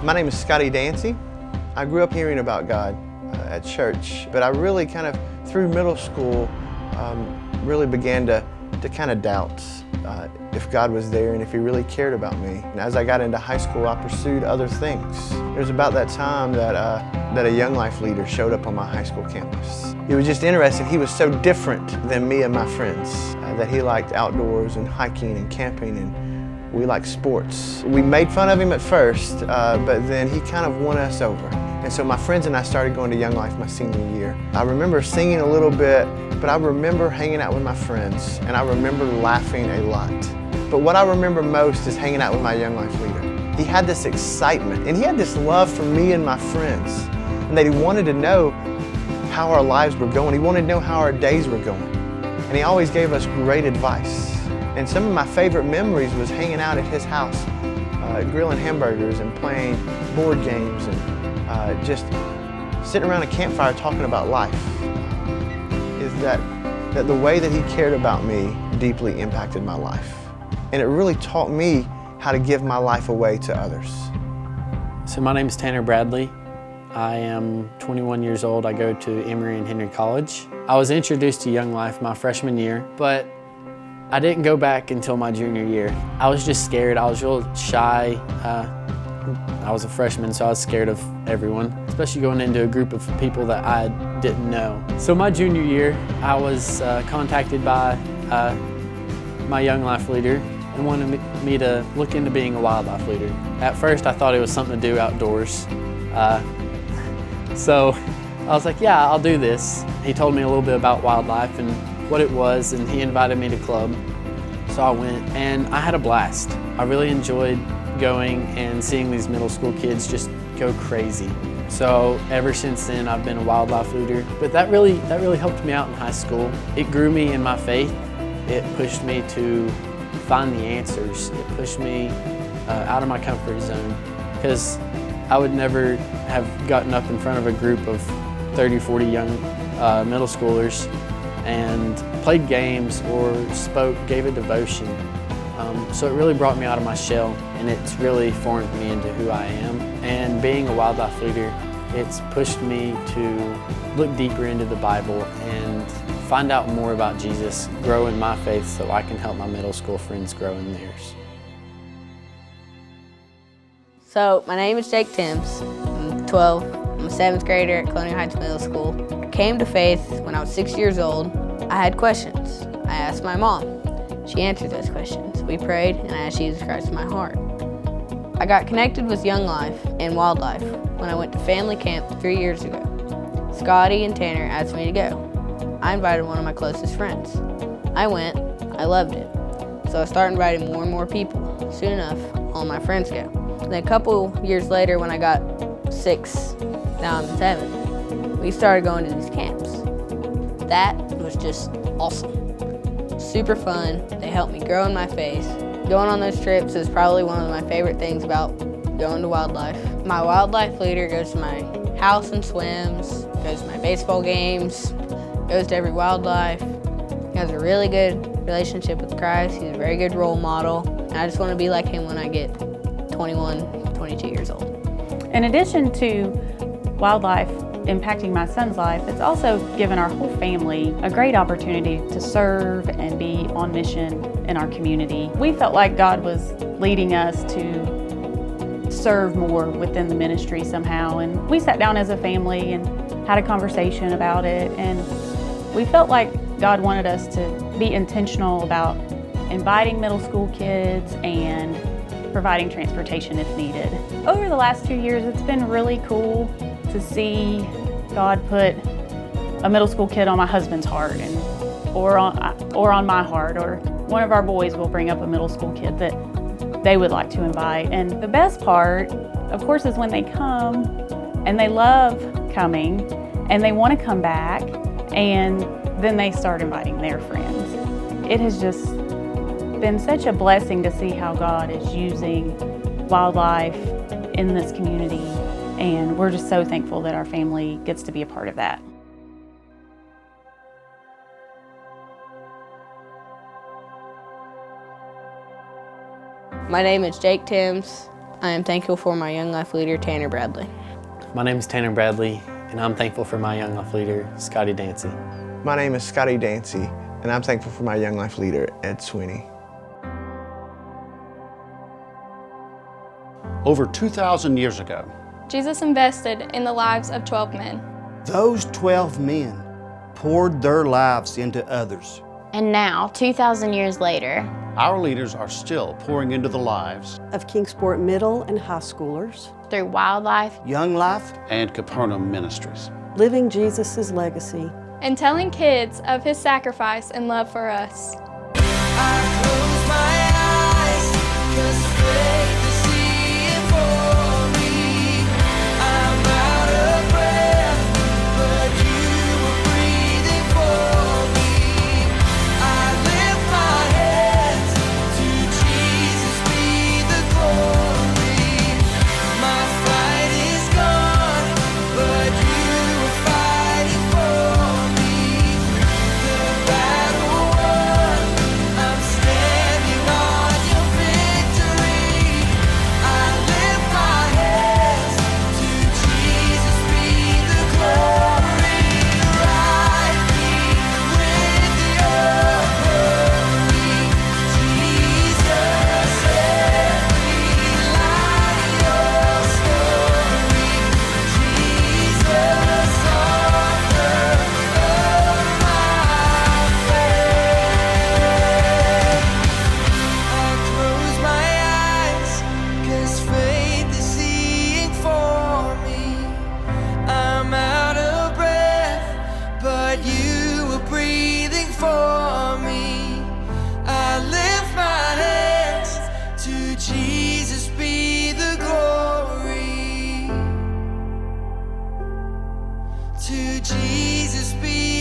My name is Scotty Dancy. I grew up hearing about God at church, but I really kind of, through middle school, really began to kind of doubt if God was there and if He really cared about me. And as I got into high school, I pursued other things. It was about that time that a young life leader showed up on my high school campus. It was just interesting. He was so different than me and my friends, that he liked outdoors and hiking and camping, and we liked sports. We made fun of him at first, but then he kind of won us over. And so my friends and I started going to Young Life my senior year. I remember singing a little bit, but I remember hanging out with my friends, and I remember laughing a lot. But what I remember most is hanging out with my Young Life leader. He had this excitement, and he had this love for me and my friends, and that he wanted to know how our lives were going. He wanted to know how our days were going. And he always gave us great advice. And some of my favorite memories was hanging out at his house, grilling hamburgers and playing board games and just sitting around a campfire talking about life. Is that the way that he cared about me deeply impacted my life. And it really taught me how to give my life away to others. So my name is Tanner Bradley. I am 21 years old. I go to Emory and Henry College. I was introduced to Young Life my freshman year, but I didn't go back until my junior year. I was just scared. I was real shy. I was a freshman, so I was scared of everyone, especially going into a group of people that I didn't know. So my junior year, I was contacted by my Young Life leader and wanted me to look into being a wildlife leader. At first, I thought it was something to do outdoors. So I was like, yeah, I'll do this. He told me a little bit about wildlife and what it was, and he invited me to club. So I went, and I had a blast. I really enjoyed going and seeing these middle school kids just go crazy. So ever since then, I've been a wildlife leader. But that really helped me out in high school. It grew me in my faith. It pushed me to find the answers. It pushed me out of my comfort zone, because I would never have gotten up in front of a group of 30, 40 young middle schoolers and played games or gave a devotion. So it really brought me out of my shell, and it's really formed me into who I am. And being a wildlife leader, it's pushed me to look deeper into the Bible and find out more about Jesus, grow in my faith so I can help my middle school friends grow in theirs. So, my name is Jake Timms. I'm 12. I'm a 7th grader at Colonial Heights Middle School. I came to faith when I was 6 years old. I had questions. I asked my mom. She answered those questions. We prayed, and I asked Jesus Christ in my heart. I got connected with Young Life and Wildlife when I went to family camp 3 years ago. Scotty and Tanner asked me to go. I invited one of my closest friends. I went. I loved it. So I started inviting more and more people. Soon enough, all my friends go. And then a couple years later, when I got 6, now I'm 7, we started going to these camps. That was just awesome. Super fun. They helped me grow in my faith. Going on those trips is probably one of my favorite things about going to wildlife. My wildlife leader goes to my house and swims, goes to my baseball games, goes to every wildlife. He has a really good relationship with Christ. He's a very good role model. And I just want to be like him when I get 21, 22 years old. In addition to wildlife impacting my son's life, it's also given our whole family a great opportunity to serve and be on mission in our community. We felt like God was leading us to serve more within the ministry somehow, and we sat down as a family and had a conversation about it, and we felt like God wanted us to be intentional about inviting middle school kids and providing transportation if needed. Over the last 2 years, it's been really cool to see God put a middle school kid on my husband's heart, or on my heart, or one of our boys will bring up a middle school kid that they would like to invite. And the best part, of course, is when they come and they love coming and they want to come back, and then they start inviting their friends. It has just been such a blessing to see how God is using wildlife in this community, and we're just so thankful that our family gets to be a part of that. My name is Jake Timms. I am thankful for my Young Life leader, Tanner Bradley. My name is Tanner Bradley, and I'm thankful for my Young Life leader, Scotty Dancy. My name is Scotty Dancy, and I'm thankful for my Young Life leader, Ed Sweeney. Over 2,000 years ago, Jesus invested in the lives of 12 men. Those 12 men poured their lives into others. And now, 2,000 years later, our leaders are still pouring into the lives of Kingsport middle and high schoolers through Wildlife, Young Life, and Capernaum Ministries, living Jesus' legacy and telling kids of his sacrifice and love for us. I close my eyes, 'cause faith is seeing for me. I'm out of breath, but you were breathing for me. I lift my hands to Jesus, be the glory. My fight is gone, but you were fighting for me. The battle won, I'm standing on your victory. I lift my hands to Jesus, be the glory. Ride me with your glory, Jesus. Every line of your story, Jesus, author of my faith. I close my eyes, 'cause faith is seeing for me. I'm out of breath, but you were breathing for me. I lift my hands to Jesus, be the glory. To Jesus be